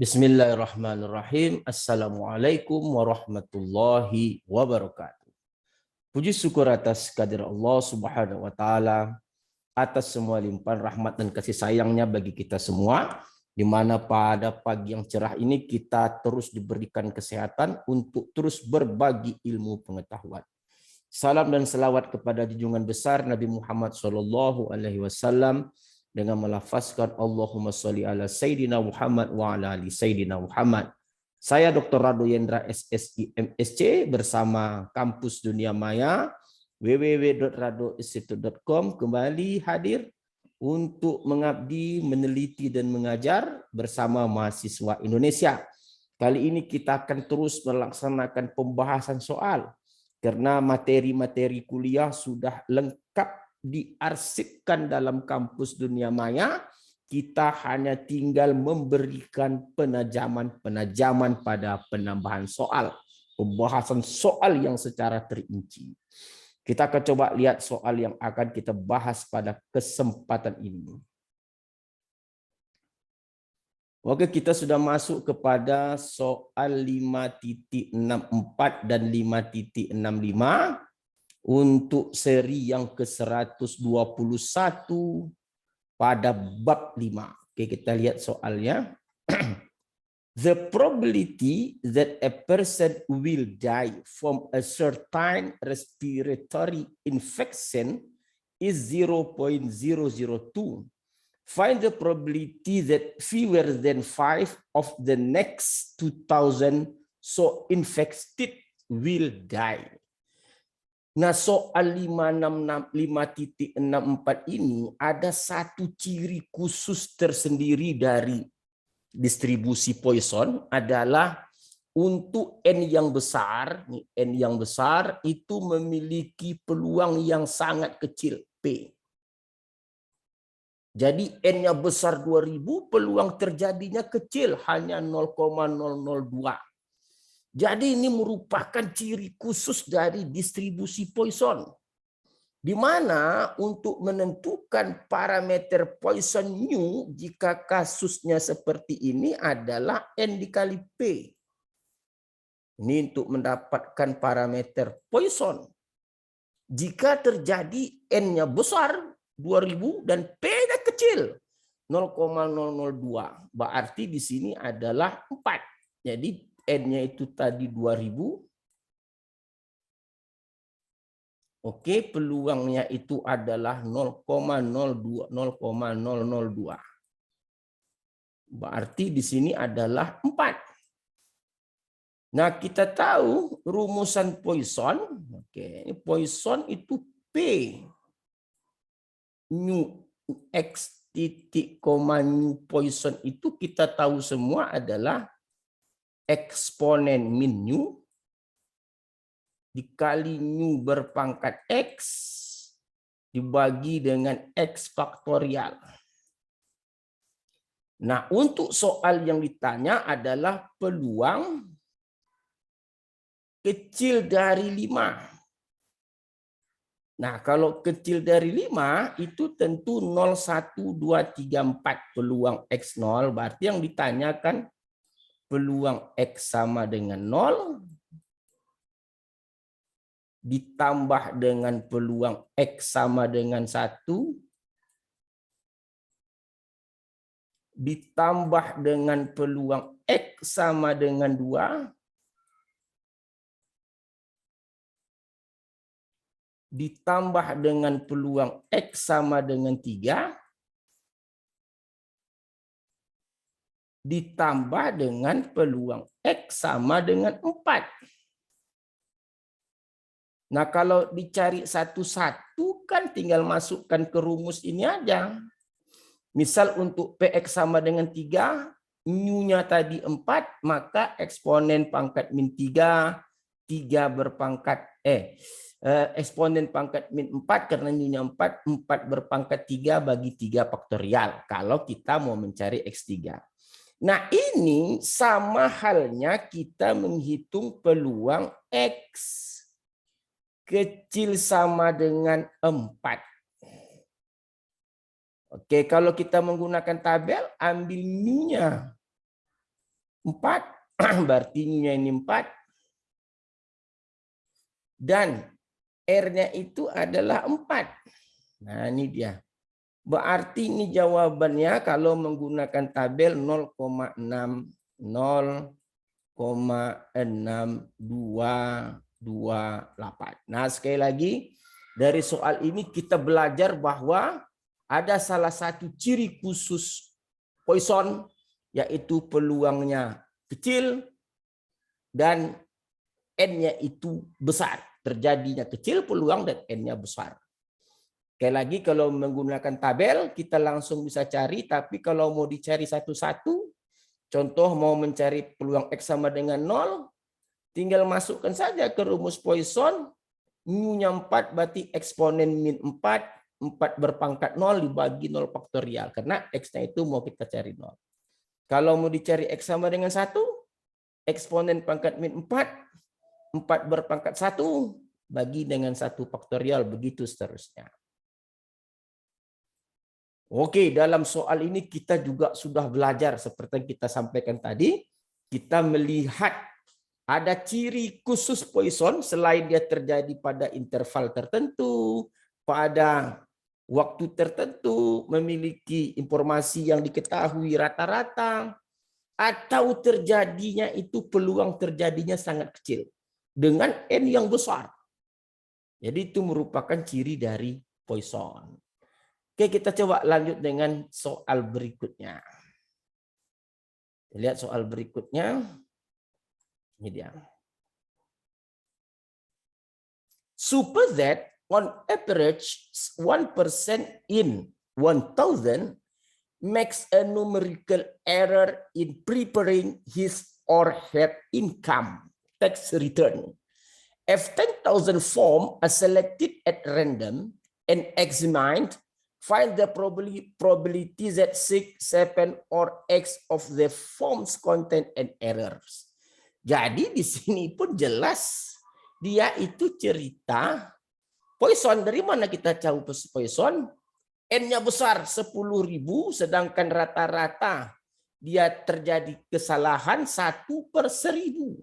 Bismillahirrahmanirrahim. Assalamualaikum warahmatullahi wabarakatuh. Puji syukur atas kehadirat Allah Subhanahu wa taala atas semua limpahan rahmat dan kasih sayangnya bagi kita semua, di mana pada pagi yang cerah ini kita terus diberikan kesehatan untuk terus berbagi ilmu pengetahuan. Salam dan selawat kepada junjungan besar Nabi Muhammad SAW dengan melafazkan Allahumma sholli ala Sayyidina Muhammad wa ala ali Sayyidina Muhammad. Saya Dr. Rado Yendra SSI MSc bersama Kampus Dunia Maya www.radoinstitute.com kembali hadir untuk mengabdi, meneliti dan mengajar bersama mahasiswa Indonesia. Kali ini kita akan terus melaksanakan pembahasan soal karena materi-materi kuliah sudah lengkap diarsipkan dalam Kampus Dunia Maya. Kita hanya tinggal memberikan penajaman pada penambahan soal, pembahasan soal yang secara terinci. Kita akan coba lihat soal yang akan kita bahas pada kesempatan ini. Oke, kita sudah masuk kepada soal 5.64 dan 5.65 untuk seri yang ke-121 pada bab 5. Oke, kita lihat soalnya. The probability that a person will die from a certain respiratory infection is 0.002. Find the probability that fewer than 5 of the next 2,000 so infected will die. Nah, soal 5.64 ini ada satu ciri khusus tersendiri dari distribusi Poisson adalah untuk N yang besar, N yang besar itu memiliki peluang yang sangat kecil, P. Jadi N-nya besar 2000, peluang terjadinya kecil, hanya 0,002. Jadi ini merupakan ciri khusus dari distribusi Poisson, di mana untuk menentukan parameter Poisson new jika kasusnya seperti ini adalah N dikali P. Ini untuk mendapatkan parameter Poisson. Jika terjadi N-nya besar 2000 dan P-nya kecil 0,002, berarti di sini adalah 4. Jadi N-nya itu tadi 2000. Oke, peluangnya itu adalah 0,02. Berarti di sini adalah 4. Nah, kita tahu rumusan Poisson. Oke, Poisson itu P nu X titik koma nu Poisson itu kita tahu semua adalah eksponen min nu dikali nu berpangkat X dibagi dengan X faktorial. Nah, untuk soal yang ditanya adalah peluang kecil dari 5. Nah, kalau kecil dari 5 itu tentu 0, 1, 2, 3, 4 peluang X0. Berarti yang ditanyakan peluang X sama dengan 0 ditambah dengan peluang X sama dengan 1 ditambah dengan peluang X sama dengan 2 ditambah dengan peluang X sama dengan 3 ditambah dengan peluang X sama dengan 4. Nah, kalau dicari satu-satu kan tinggal masukkan ke rumus ini aja. Misal untuk PX sama dengan 3, nu-nya tadi 4, maka eksponen pangkat min 3 berpangkat eksponen pangkat min 4 karena nu-nya 4 berpangkat 3 bagi 3 faktorial kalau kita mau mencari X3. Nah, ini sama halnya kita menghitung peluang X kecil sama dengan 4. Oke, kalau kita menggunakan tabel, ambil nu-nya. 4, berarti nya ini 4. Dan R-nya itu adalah 4. Nah, ini dia. Berarti ini jawabannya kalau menggunakan tabel 0,6, 0,6228. Nah, sekali lagi dari soal ini kita belajar bahwa ada salah satu ciri khusus Poisson, yaitu peluangnya kecil dan N-nya itu besar. Terjadinya kecil peluang dan N-nya besar. Sekali lagi kalau menggunakan tabel kita langsung bisa cari, tapi kalau mau dicari satu-satu, contoh mau mencari peluang X sama dengan 0, tinggal masukkan saja ke rumus Poisson, mu-nya 4 berarti eksponen min 4, 4 berpangkat 0 dibagi 0 faktorial, karena X-nya itu mau kita cari 0. Kalau mau dicari X sama dengan 1, eksponen pangkat min 4, 4 berpangkat 1, bagi dengan 1 faktorial, begitu seterusnya. Oke, dalam soal ini kita juga sudah belajar seperti yang kita sampaikan tadi. Kita melihat ada ciri khusus Poisson selain dia terjadi pada interval tertentu, pada waktu tertentu, memiliki informasi yang diketahui rata-rata, atau terjadinya itu peluang terjadinya sangat kecil dengan N yang besar. Jadi itu merupakan ciri dari Poisson. Oke, kita coba lanjut dengan soal berikutnya. Lihat soal berikutnya. Ini dia. Suppose that on average 1% in 1,000 makes a numerical error in preparing his or her income tax return. If 10,000 forms are selected at random and examined, find the probability that 6, 7, or X of the forms contain an errors. Jadi di sini pun jelas dia itu cerita Poisson. Dari mana kita tahu Poisson? N-nya besar 10.000, sedangkan rata-rata dia terjadi kesalahan 1/1000.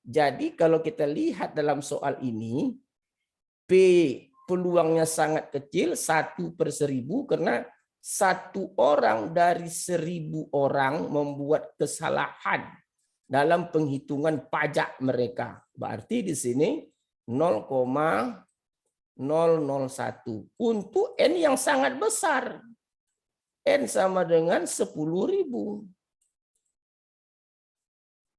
Jadi kalau kita lihat dalam soal ini, P peluangnya sangat kecil 1/1000 karena 1 orang dari 1000 orang membuat kesalahan dalam penghitungan pajak mereka. Berarti di sini 0,001 untuk N yang sangat besar. N sama dengan 10.000.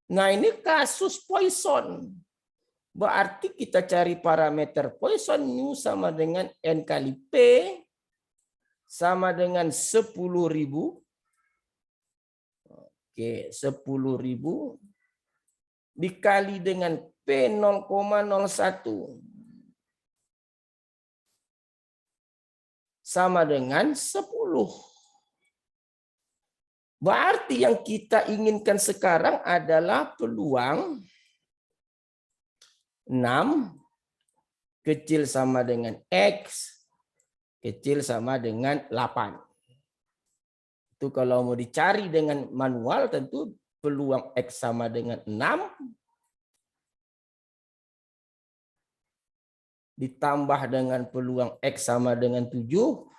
Nah, ini kasus Poisson. Berarti kita cari parameter Poisson mu sama dengan N kali P sama dengan 10.000. Oke, 10.000 dikali dengan P 0,01 sama dengan 10. Berarti yang kita inginkan sekarang adalah peluang 6 kecil sama dengan X kecil sama dengan 8. Itu kalau mau dicari dengan manual tentu peluang X sama dengan 6 ditambah dengan peluang X sama dengan 7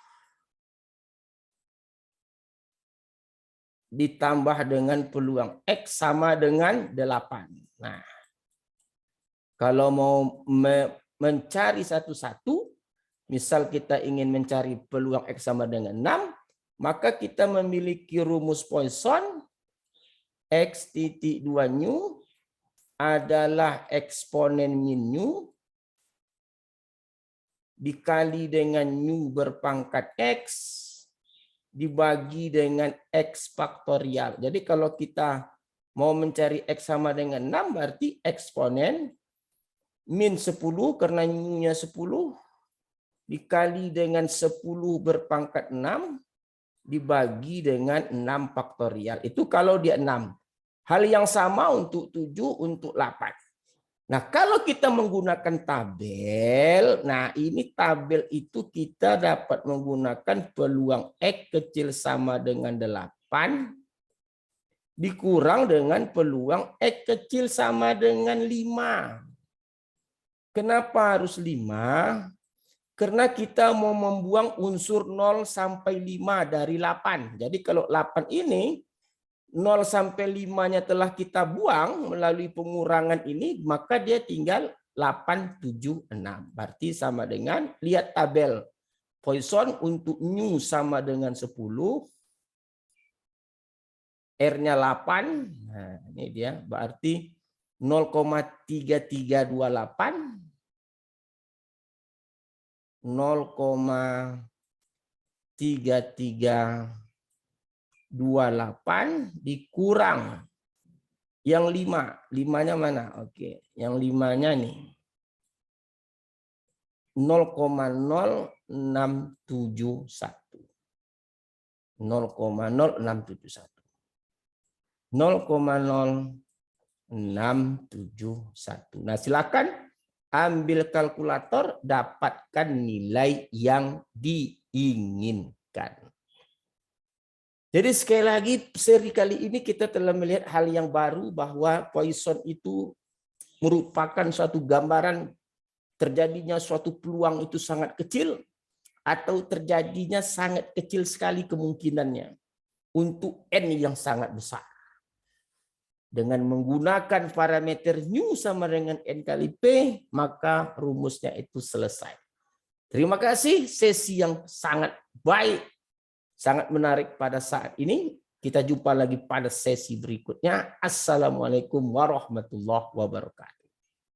ditambah dengan peluang X sama dengan 8. Nah, kalau mau mencari satu-satu, misal kita ingin mencari peluang X sama dengan 6, maka kita memiliki rumus Poisson. X titik 2 nu adalah eksponen min nu dikali dengan nu berpangkat X dibagi dengan X faktorial. Jadi kalau kita mau mencari X sama dengan 6, berarti eksponen min 10 karena nu-nya 10 dikali dengan 10 berpangkat 6 dibagi dengan 6 faktorial. Itu kalau dia 6. Hal yang sama untuk 7, untuk 8. Nah, kalau kita menggunakan tabel, nah ini tabel itu kita dapat menggunakan peluang X kecil sama dengan 8 dikurang dengan peluang X kecil sama dengan 5. Kenapa harus 5? Karena kita mau membuang unsur 0 sampai 5 dari 8. Jadi kalau 8 ini 0 sampai 5-nya telah kita buang melalui pengurangan ini, maka dia tinggal 8, 7, 6. Berarti sama dengan, lihat tabel Poisson untuk nu sama dengan 10, R-nya 8. Nah, ini dia berarti 0,3328 0,3328 dikurang yang 5. 5-nya mana? Oke, yang 5-nya nih 0,0671. 0,0671. 0,0671. Nah, silakan ambil kalkulator, dapatkan nilai yang diinginkan. Jadi sekali lagi, seri kali ini kita telah melihat hal yang baru bahwa Poisson itu merupakan suatu gambaran terjadinya suatu peluang itu sangat kecil atau terjadinya sangat kecil sekali kemungkinannya untuk N yang sangat besar. Dengan menggunakan parameter nu sama dengan N kali P, maka rumusnya itu selesai. Terima kasih, sesi yang sangat baik, sangat menarik pada saat ini. Kita jumpa lagi pada sesi berikutnya. Assalamualaikum warahmatullahi wabarakatuh.